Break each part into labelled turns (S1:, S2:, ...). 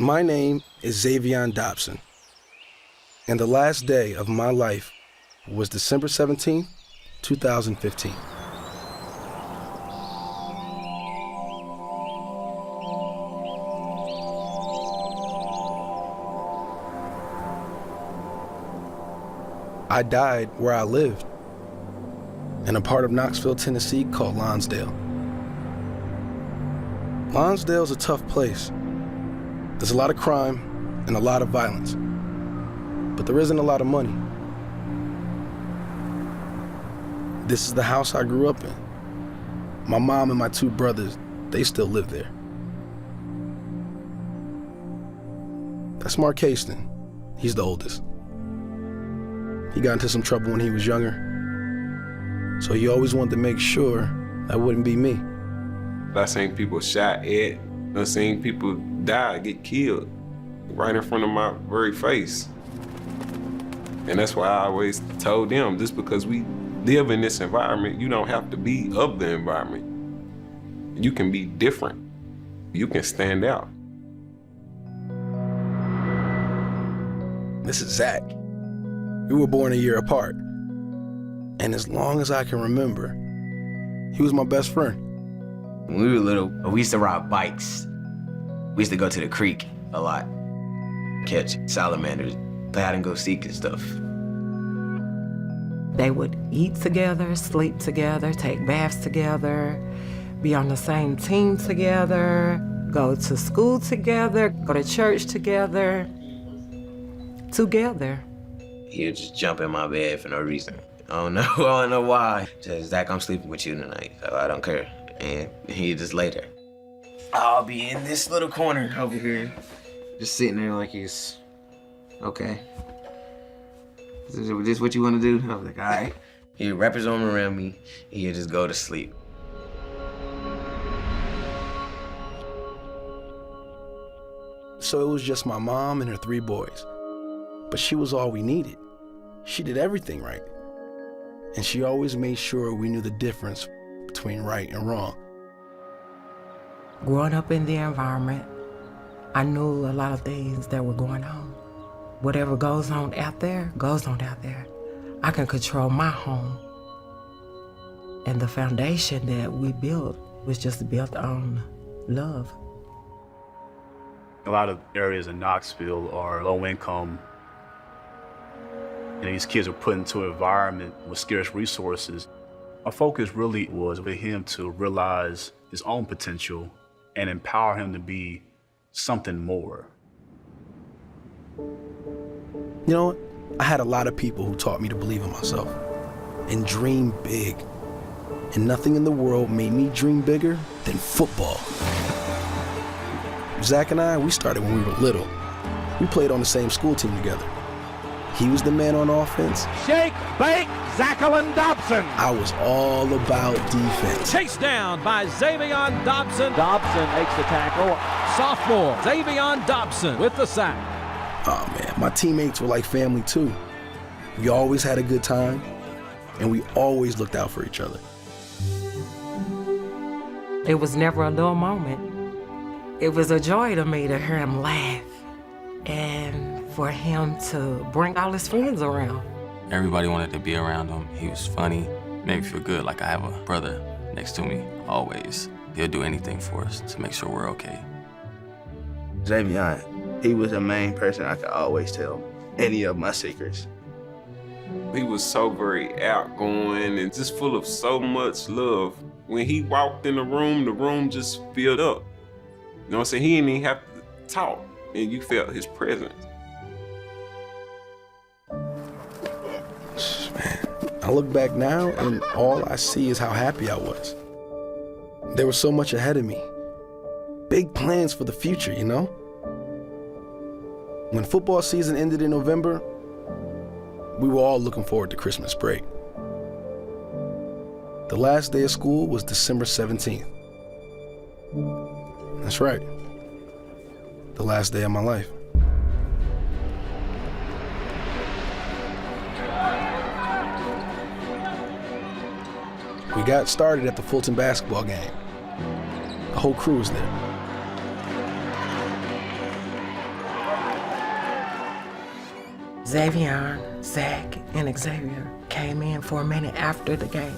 S1: My name is Zaevion Dobson, and the last day of my life was December 17th, 2015. I died where I lived, in a part of Knoxville, Tennessee called Lonsdale. Lonsdale's a tough place. There's a lot of crime and a lot of violence, but there isn't a lot of money. This is the house I grew up in. My mom and my two brothers, they still live there. That's Mark Haston. He's the oldest. He got into some trouble when he was younger, so he always wanted to make sure that wouldn't be me.
S2: I've seen people shot at, I've seen people die, get killed, right in front of my very face. And that's why I always told them, just because we live in this environment, you don't have to be of the environment. You can be different. You can stand out.
S1: This is Zach. We were born a year apart. And as long as I can remember, he was my best friend.
S3: When we were little, we used to ride bikes. We used to go to the creek a lot, catch salamanders, play hide and go seek and stuff.
S4: They would eat together, sleep together, take baths together, be on the same team together, go to school together, go to church together.
S3: He would just jump in my bed for no reason. I don't know why. Just, Zach, I'm sleeping with you tonight, so I don't care. And he just lay there. I'll be in this little corner over here, just sitting there like he's, okay. Is this what you want to do? I was like, all right. He'd wrap his arm around me, and he'd just go to sleep.
S1: So it was just my mom and her 3 boys. But she was all we needed. She did everything right. And she always made sure we knew the difference between right and wrong.
S4: Growing up in the environment, I knew a lot of things that were going on. Whatever goes on out there, goes on out there. I can control my home. And the foundation that we built was just built on love.
S5: A lot of areas in Knoxville are low income. And these kids were put into an environment with scarce resources. Our focus really was for him to realize his own potential and empower him to be something more.
S1: You know, I had a lot of people who taught me to believe in myself and dream big. And nothing in the world made me dream bigger than football. Zach and I, we started when we were little. We played on the same school team together. He was the man on offense.
S6: Shake, bake, Zaevion Dobson.
S1: I was all about defense.
S6: Chased down by Zaevion Dobson. Dobson makes the tackle. Sophomore, Zaevion Dobson with the sack.
S1: Oh man, my teammates were like family too. We always had a good time, and we always looked out for each other.
S4: It was never a dull moment. It was a joy to me to hear him laugh and for him to bring all his friends around.
S7: Everybody wanted to be around him. He was funny, made me feel good, like I have a brother next to me, always. He'll do anything for us to make sure we're okay.
S8: Zaevion, he was the main person I could always tell any of my secrets.
S2: He was so very outgoing and just full of so much love. When he walked in the room just filled up. You know what I'm saying? He didn't even have to talk, and you felt his presence.
S1: Man, I look back now, and all I see is how happy I was. There was so much ahead of me. Big plans for the future, you know? When football season ended in November, we were all looking forward to Christmas break. The last day of school was December 17th. That's right. The last day of my life. We got started at the Fulton basketball game. The whole crew was there.
S4: Zaevion, Zach, and Xavier came in for a minute after the game.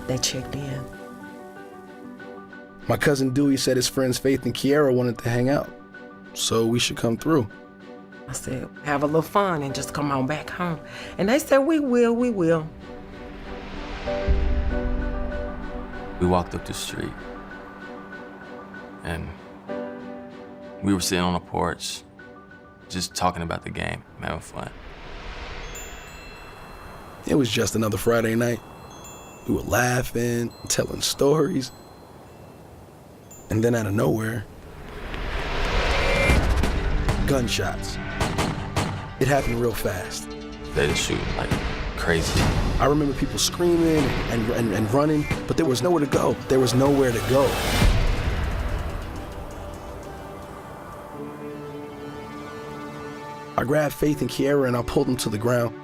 S4: They checked in.
S1: My cousin Dewey said his friends Faith and Kiara wanted to hang out, so we should come through.
S4: I said, have a little fun and just come on back home. And they said, we will.
S7: We walked up the street, and we were sitting on the porch, just talking about the game, having fun.
S1: It was just another Friday night. We were laughing, telling stories, and then out of nowhere, gunshots. It happened real fast.
S7: They just shooting like crazy.
S1: I remember people screaming and running, but there was nowhere to go. There was nowhere to go. I grabbed Faith and Kiara and I pulled them to the ground.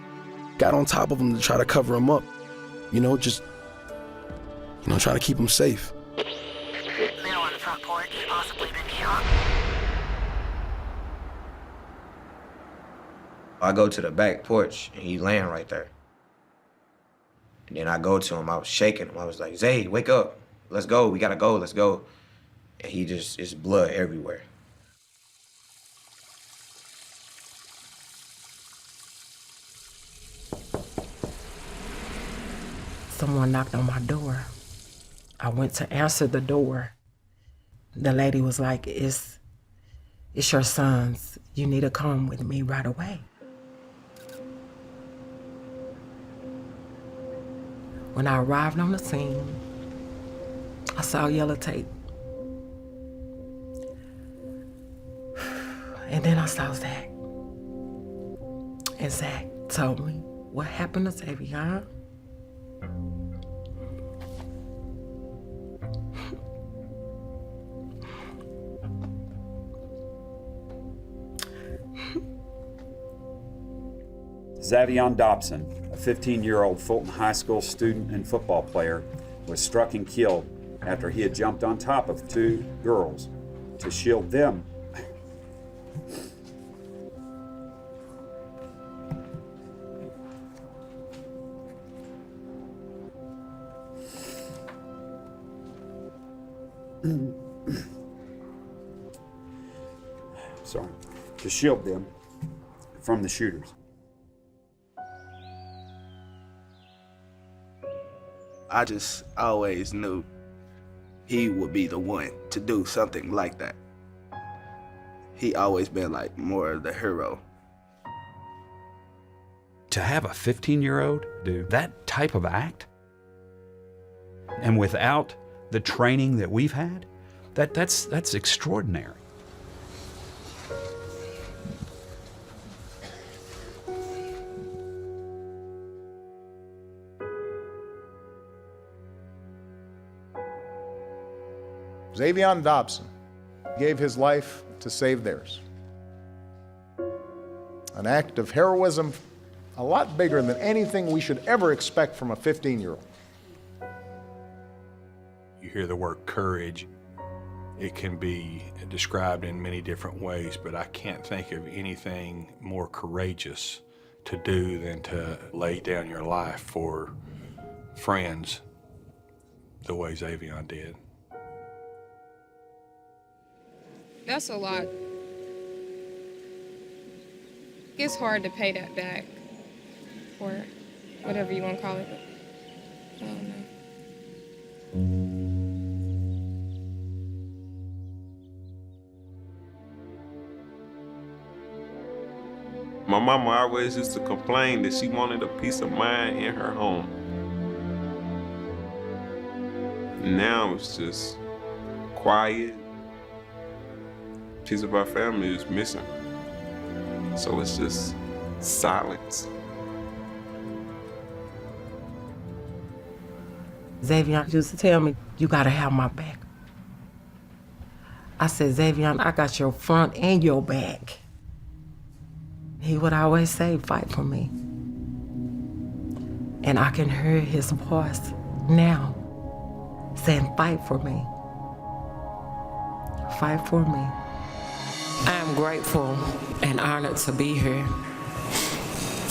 S1: Got on top of them to try to cover them up. Trying to keep them safe.
S9: Male on the front porch, possibly been shot.
S3: I go to the back porch and he's laying right there. And then I go to him, I was shaking him. I was like, Zay, wake up. Let's go, we gotta go, let's go. And he just, it's blood everywhere.
S4: Someone knocked on my door. I went to answer the door. The lady was like, it's your sons. You need to come with me right away. When I arrived on the scene, I saw yellow tape. And then I saw Zach. And Zach told me what happened to Zaevion.
S10: Zaevion Dobson, a 15-year-old Fulton High School student and football player, was struck and killed after he had jumped on top of two girls to shield them. To shield them from the shooters.
S8: I just always knew he would be the one to do something like that. He always been like more of the hero.
S11: To have a 15-year-old do that type of act, and without the training that we've had, that's extraordinary.
S12: Zaevion Dobson gave his life to save theirs. An act of heroism a lot bigger than anything we should ever expect from a 15-year-old.
S13: You hear the word courage. It can be described in many different ways, but I can't think of anything more courageous to do than to lay down your life for friends the way Zaevion did.
S14: That's a lot. It's hard to pay that back, or whatever you want to call it. I don't know.
S2: My mama always used to complain that she wanted a peace of mind in her home. Now it's just quiet. Piece of our family is missing. So it's just silence.
S4: Zaevion used to tell me, you gotta have my back. I said, Zaevion, I got your front and your back. He would always say, fight for me. And I can hear his voice now saying, fight for me. Fight for me. I am grateful and honored to be here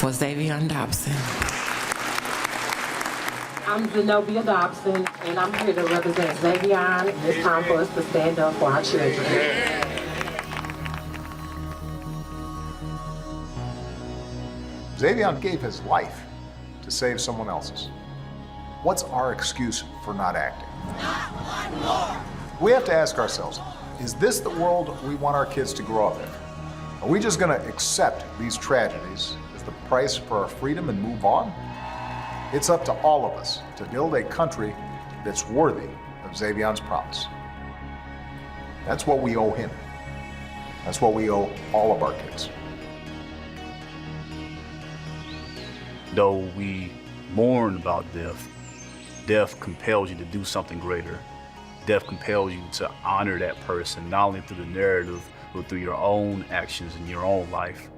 S4: for Zaevion Dobson. I'm Zaevion Dobson, and I'm here to represent Zaevion. It's time for us to stand up for our children.
S12: Zaevion gave his life to save someone else's. What's our excuse for not acting? Not one more! We have to ask ourselves, is this the world we want our kids to grow up in? Are we just gonna accept these tragedies as the price for our freedom and move on? It's up to all of us to build a country that's worthy of Zaevion's promise. That's what we owe him. That's what we owe all of our kids.
S5: Though we mourn about death, death compels you to do something greater. Death compels you to honor that person, not only through the narrative, but through your own actions in your own life.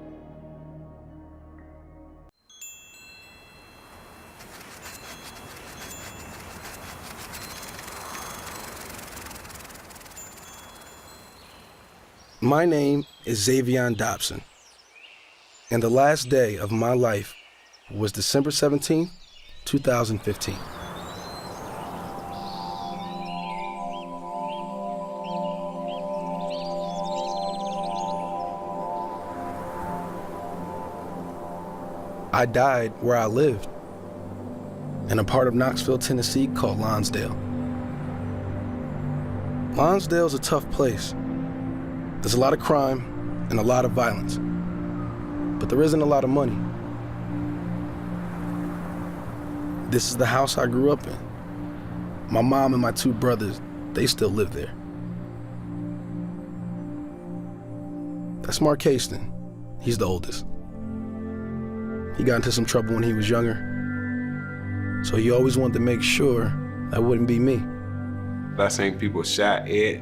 S1: My name is Zaevion Dobson, and the last day of my life was December 17th, 2015. I died where I lived, in a part of Knoxville, Tennessee called Lonsdale. Lonsdale's a tough place. There's a lot of crime and a lot of violence, but there isn't a lot of money. This is the house I grew up in. My mom and my two brothers, they still live there. That's Mark Haston. He's the oldest. He got into some trouble when he was younger, so he always wanted to make sure that wouldn't be me.
S2: I seen people shot at.